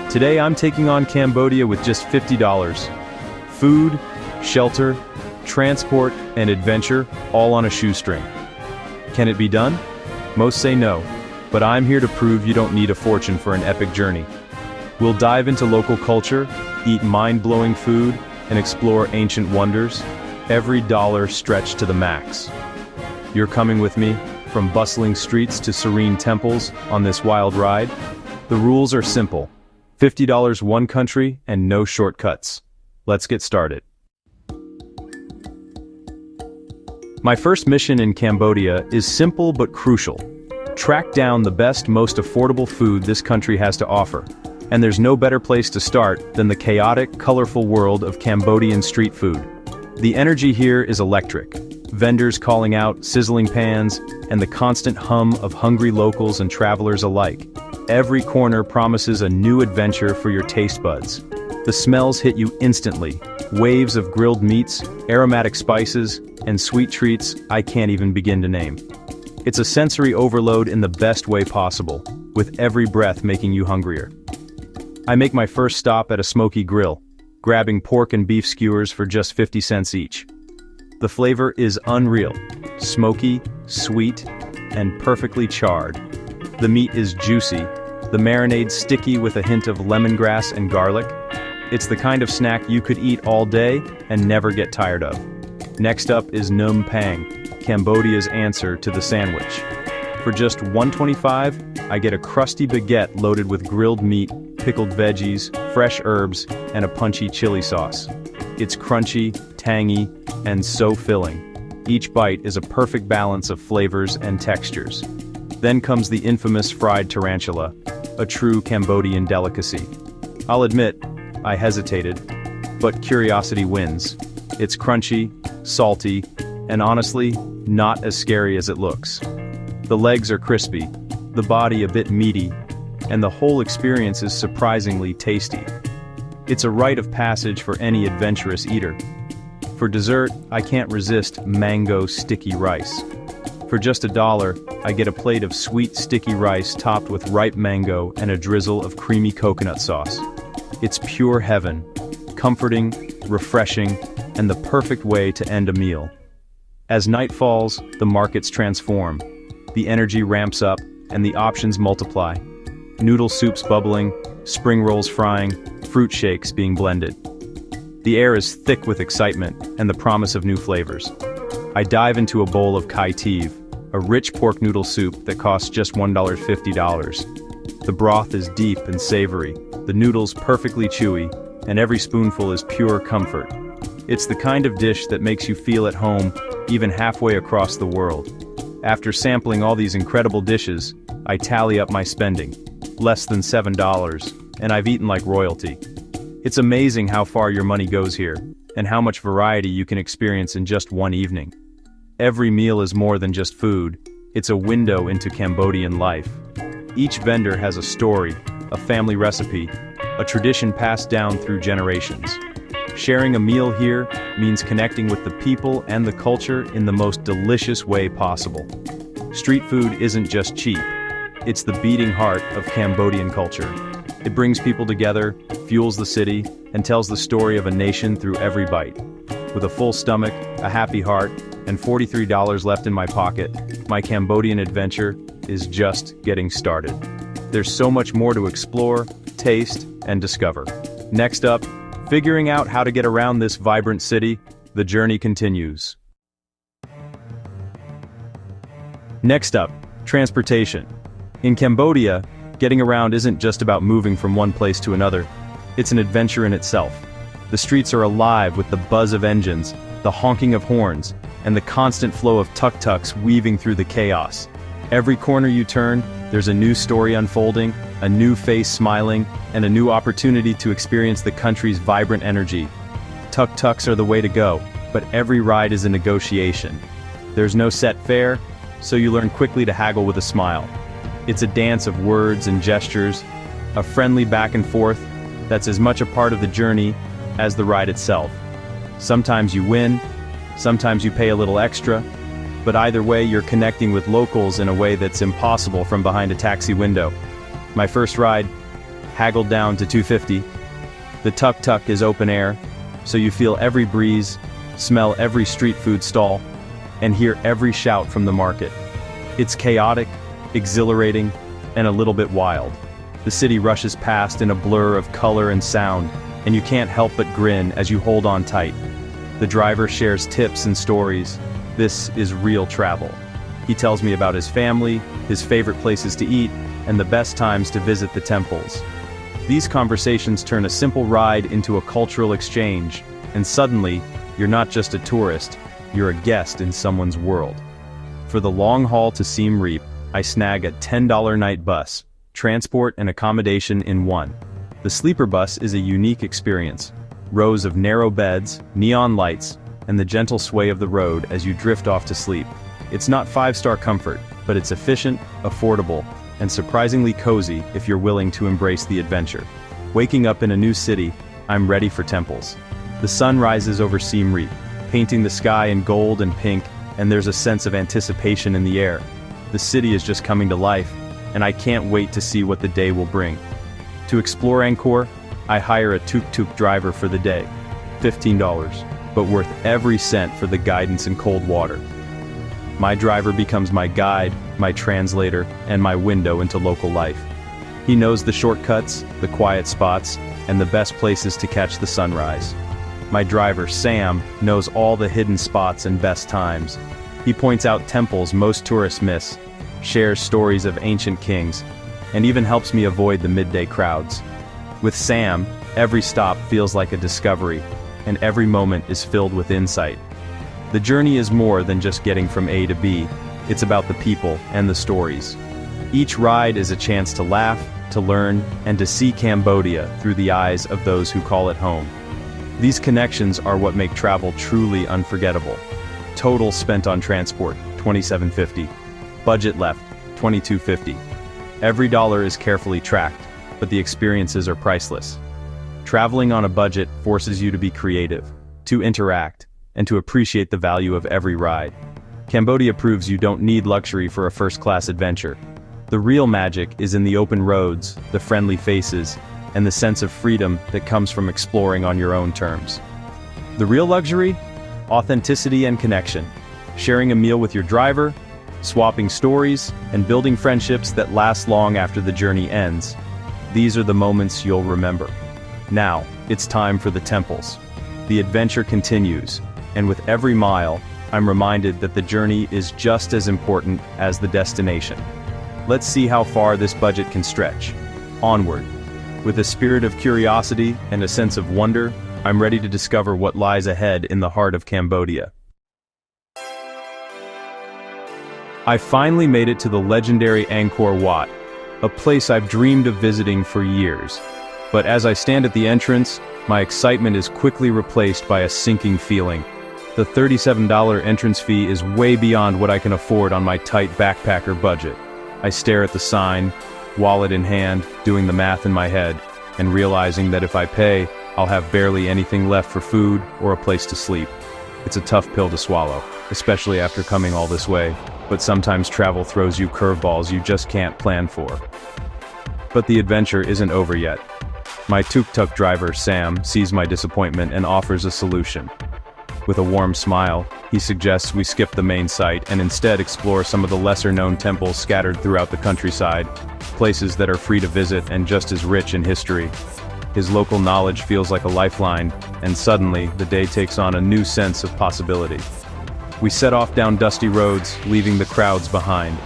Today I'm taking on Cambodia with just $50. Food, shelter, transport, and adventure, all on a shoestring. Can it be done? Most say no, but I'm here to prove you don't need a fortune for an epic journey. We'll dive into local culture, eat mind-blowing food, and explore ancient wonders, every dollar stretched to the max. You're coming with me, from bustling streets to serene temples, on this wild ride? The rules are simple. $50 one country and no shortcuts. Let's get started. My first mission in Cambodia is simple but crucial. Track down the best, most affordable food this country has to offer. And there's no better place to start than the chaotic, colorful world of Cambodian street food. The energy here is electric. Vendors calling out, sizzling pans, and the constant hum of hungry locals and travelers alike. Every corner promises a new adventure for your taste buds. The smells hit you instantly. Waves of grilled meats, aromatic spices, and sweet treats I can't even begin to name. It's a sensory overload in the best way possible, with every breath making you hungrier. I make my first stop at a smoky grill, grabbing pork and beef skewers for just 50 cents each. The flavor is unreal, smoky, sweet, and perfectly charred. The meat is juicy, the marinade sticky with a hint of lemongrass and garlic. It's the kind of snack you could eat all day and never get tired of. Next up is Phnom Penh, Cambodia's answer to the sandwich. For just $1.25, I get a crusty baguette loaded with grilled meat, pickled veggies, fresh herbs, and a punchy chili sauce. It's crunchy, tangy, and so filling. Each bite is a perfect balance of flavors and textures. Then comes the infamous fried tarantula, a true Cambodian delicacy. I'll admit, I hesitated, but curiosity wins. It's crunchy, salty, and honestly, not as scary as it looks. The legs are crispy, the body a bit meaty, and the whole experience is surprisingly tasty. It's a rite of passage for any adventurous eater. For dessert, I can't resist mango sticky rice. For just $1, I get a plate of sweet sticky rice topped with ripe mango and a drizzle of creamy coconut sauce. It's pure heaven, comforting, refreshing, and the perfect way to end a meal. As night falls, the markets transform. The energy ramps up, and the options multiply. Noodle soups bubbling, spring rolls frying, fruit shakes being blended. The air is thick with excitement and the promise of new flavors. I dive into a bowl of kai tiv, a rich pork noodle soup that costs just $1.50. The broth is deep and savory, the noodles perfectly chewy, and every spoonful is pure comfort. It's the kind of dish that makes you feel at home, even halfway across the world. After sampling all these incredible dishes, I tally up my spending. Less than $7, and I've eaten like royalty. It's amazing how far your money goes here, and how much variety you can experience in just one evening. Every meal is more than just food, it's a window into Cambodian life. Each vendor has a story, a family recipe, a tradition passed down through generations. Sharing a meal here means connecting with the people and the culture in the most delicious way possible. Street food isn't just cheap, it's the beating heart of Cambodian culture. It brings people together, fuels the city, and tells the story of a nation through every bite. With a full stomach, a happy heart, and $43 left in my pocket, my Cambodian adventure is just getting started. There's so much more to explore, taste, and discover. Next up, figuring out how to get around this vibrant city, the journey continues. Next up, transportation. In Cambodia, getting around isn't just about moving from one place to another, it's an adventure in itself. The streets are alive with the buzz of engines, the honking of horns, and the constant flow of tuk-tuks weaving through the chaos. Every corner you turn, there's a new story unfolding, a new face smiling, and a new opportunity to experience the country's vibrant energy. Tuk-tuks are the way to go, but every ride is a negotiation. There's no set fare, so you learn quickly to haggle with a smile. It's a dance of words and gestures, a friendly back and forth that's as much a part of the journey as the ride itself. Sometimes you win, sometimes you pay a little extra, but either way you're connecting with locals in a way that's impossible from behind a taxi window. My first ride haggled down to $250. The tuk-tuk is open air, so you feel every breeze, smell every street food stall, and hear every shout from the market. It's chaotic, exhilarating, and a little bit wild. The city rushes past in a blur of color and sound, and you can't help but grin as you hold on tight. The driver shares tips and stories. This is real travel. He tells me about his family, his favorite places to eat, and the best times to visit the temples. These conversations turn a simple ride into a cultural exchange, and suddenly, you're not just a tourist, you're a guest in someone's world. For the long haul to Siem Reap, I snag a $10 night bus, transport and accommodation in one. The sleeper bus is a unique experience. Rows of narrow beds, neon lights, and the gentle sway of the road as you drift off to sleep. It's not five-star comfort, but it's efficient, affordable, and surprisingly cozy if you're willing to embrace the adventure. Waking up in a new city, I'm ready for temples. The sun rises over Siem Reap, painting the sky in gold and pink, and there's a sense of anticipation in the air. The city is just coming to life, and I can't wait to see what the day will bring. To explore Angkor, I hire a tuk-tuk driver for the day. $15, but worth every cent for the guidance and cold water. My driver becomes my guide, my translator, and my window into local life. He knows the shortcuts, the quiet spots, and the best places to catch the sunrise. My driver, Sam, knows all the hidden spots and best times. He points out temples most tourists miss, shares stories of ancient kings, and even helps me avoid the midday crowds. With Sam, every stop feels like a discovery, and every moment is filled with insight. The journey is more than just getting from A to B, it's about the people and the stories. Each ride is a chance to laugh, to learn, and to see Cambodia through the eyes of those who call it home. These connections are what make travel truly unforgettable. Total spent on transport, $27.50. Budget left, $22.50. Every dollar is carefully tracked, but the experiences are priceless. Traveling on a budget forces you to be creative, to interact, and to appreciate the value of every ride. Cambodia proves you don't need luxury for a first-class adventure. The real magic is in the open roads, the friendly faces, and the sense of freedom that comes from exploring on your own terms. The real luxury? Authenticity and connection. Sharing a meal with your driver, swapping stories, and building friendships that last long after the journey ends. These are the moments you'll remember. Now, it's time for the temples. The adventure continues, and with every mile, I'm reminded that the journey is just as important as the destination. Let's see how far this budget can stretch. Onward. With a spirit of curiosity and a sense of wonder, I'm ready to discover what lies ahead in the heart of Cambodia. I finally made it to the legendary Angkor Wat, a place I've dreamed of visiting for years. But as I stand at the entrance, my excitement is quickly replaced by a sinking feeling. The $37 entrance fee is way beyond what I can afford on my tight backpacker budget. I stare at the sign, wallet in hand, doing the math in my head, and realizing that if I pay, I'll have barely anything left for food or a place to sleep. It's a tough pill to swallow, especially after coming all this way, but sometimes travel throws you curveballs you just can't plan for. But the adventure isn't over yet. My tuk-tuk driver, Sam, sees my disappointment and offers a solution. With a warm smile, he suggests we skip the main site and instead explore some of the lesser-known temples scattered throughout the countryside, places that are free to visit and just as rich in history. His local knowledge feels like a lifeline, and suddenly, the day takes on a new sense of possibility. We set off down dusty roads, leaving the crowds behind.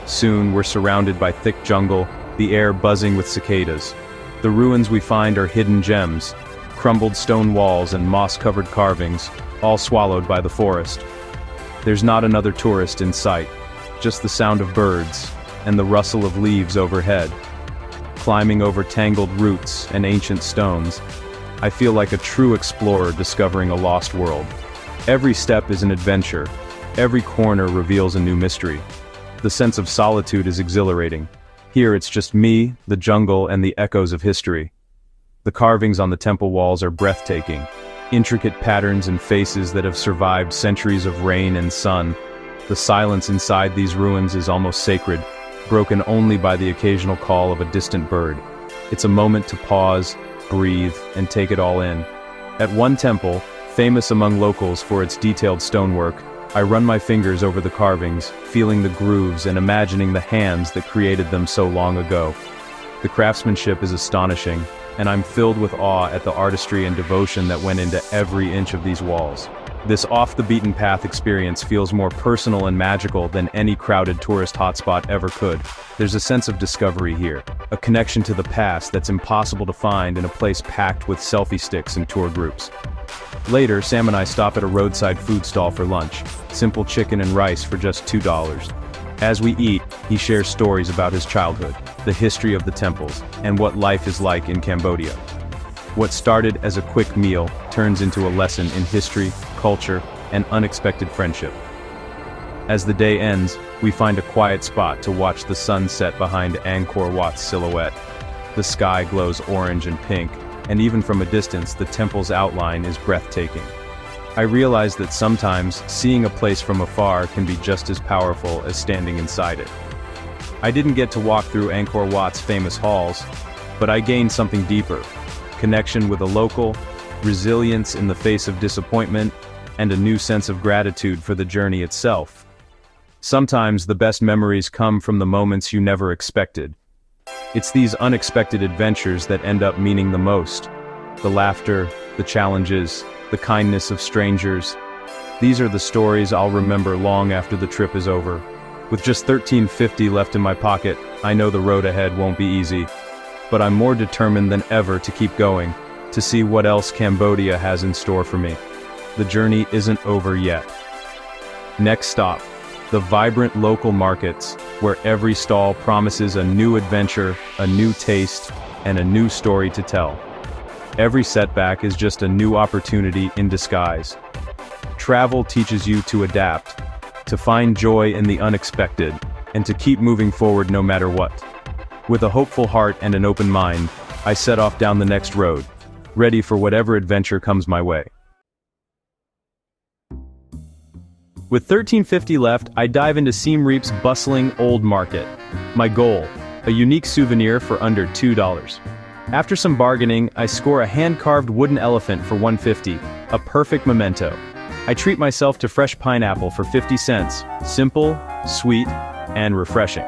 Soon, we're surrounded by thick jungle, the air buzzing with cicadas. The ruins we find are hidden gems, crumbled stone walls and moss-covered carvings, all swallowed by the forest. There's not another tourist in sight, just the sound of birds, and the rustle of leaves overhead. Climbing over tangled roots and ancient stones, I feel like a true explorer discovering a lost world. Every step is an adventure, every corner reveals a new mystery. The sense of solitude is exhilarating. Here it's just me, the jungle, and the echoes of history. The carvings on the temple walls are breathtaking. Intricate patterns and faces that have survived centuries of rain and sun. The silence inside these ruins is almost sacred, broken only by the occasional call of a distant bird. It's a moment to pause, breathe, and take it all in. At one temple, famous among locals for its detailed stonework, I run my fingers over the carvings, feeling the grooves and imagining the hands that created them so long ago. The craftsmanship is astonishing, and I'm filled with awe at the artistry and devotion that went into every inch of these walls. This off-the-beaten-path experience feels more personal and magical than any crowded tourist hotspot ever could. There's a sense of discovery here, a connection to the past that's impossible to find in a place packed with selfie sticks and tour groups. Later, Sam and I stop at a roadside food stall for lunch, simple chicken and rice for just $2. As we eat, he shares stories about his childhood, the history of the temples, and what life is like in Cambodia. What started as a quick meal turns into a lesson in history, culture, and unexpected friendship. As the day ends, we find a quiet spot to watch the sun set behind Angkor Wat's silhouette. The sky glows orange and pink, and even from a distance the temple's outline is breathtaking. I realize that sometimes seeing a place from afar can be just as powerful as standing inside it. I didn't get to walk through Angkor Wat's famous halls, but I gained something deeper: connection with a local, resilience in the face of disappointment, and a new sense of gratitude for the journey itself. Sometimes the best memories come from the moments you never expected. It's these unexpected adventures that end up meaning the most. The laughter, the challenges, the kindness of strangers. These are the stories I'll remember long after the trip is over. With just $13.50 left in my pocket, I know the road ahead won't be easy. But I'm more determined than ever to keep going, to see what else Cambodia has in store for me. The journey isn't over yet. Next stop, the vibrant local markets, where every stall promises a new adventure, a new taste, and a new story to tell. Every setback is just a new opportunity in disguise. Travel teaches you to adapt, to find joy in the unexpected, and to keep moving forward no matter what. With a hopeful heart and an open mind, I set off down the next road, ready for whatever adventure comes my way. With $13.50 left, I dive into Siem Reap's bustling old market. My goal: a unique souvenir for under $2. After some bargaining, I score a hand-carved wooden elephant for $1.50, a perfect memento. I treat myself to fresh pineapple for 50 cents, simple, sweet, and refreshing.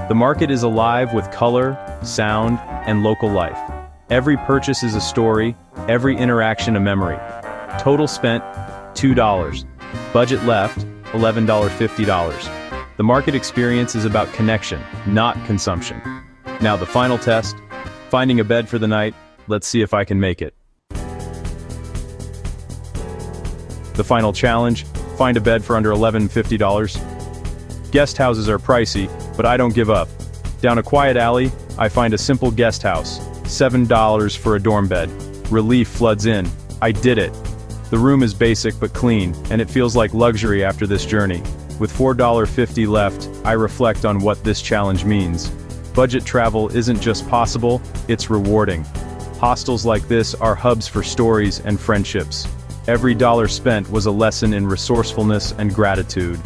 The market is alive with color, sound, and local life. Every purchase is a story, every interaction a memory. Total spent, $2. Budget left, $11.50. The market experience is about connection, not consumption. Now the final test, finding a bed for the night. Let's see if I can make it. The final challenge, find a bed for under $11.50. Guest houses are pricey, but I don't give up. Down a quiet alley, I find a simple guest house, $7 for a dorm bed. Relief floods in. I did it. The room is basic but clean, and it feels like luxury after this journey. With $4.50 left, I reflect on what this challenge means. Budget travel isn't just possible, it's rewarding. Hostels like this are hubs for stories and friendships. Every dollar spent was a lesson in resourcefulness and gratitude.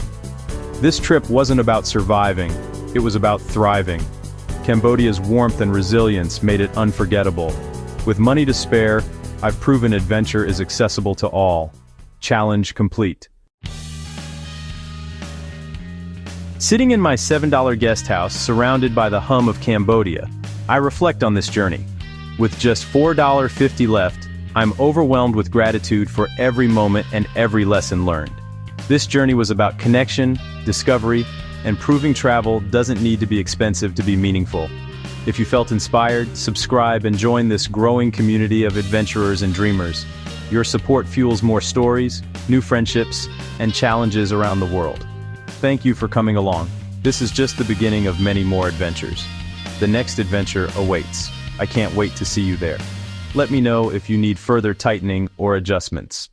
This trip wasn't about surviving, it was about thriving. Cambodia's warmth and resilience made it unforgettable. With money to spare, I've proven adventure is accessible to all. Challenge complete. Sitting in my $7 guest house surrounded by the hum of Cambodia, I reflect on this journey. With just $4.50 left, I'm overwhelmed with gratitude for every moment and every lesson learned. This journey was about connection, discovery, and proving travel doesn't need to be expensive to be meaningful. If you felt inspired, subscribe and join this growing community of adventurers and dreamers. Your support fuels more stories, new friendships, and challenges around the world. Thank you for coming along. This is just the beginning of many more adventures. The next adventure awaits. I can't wait to see you there. Let me know if you need further tightening or adjustments.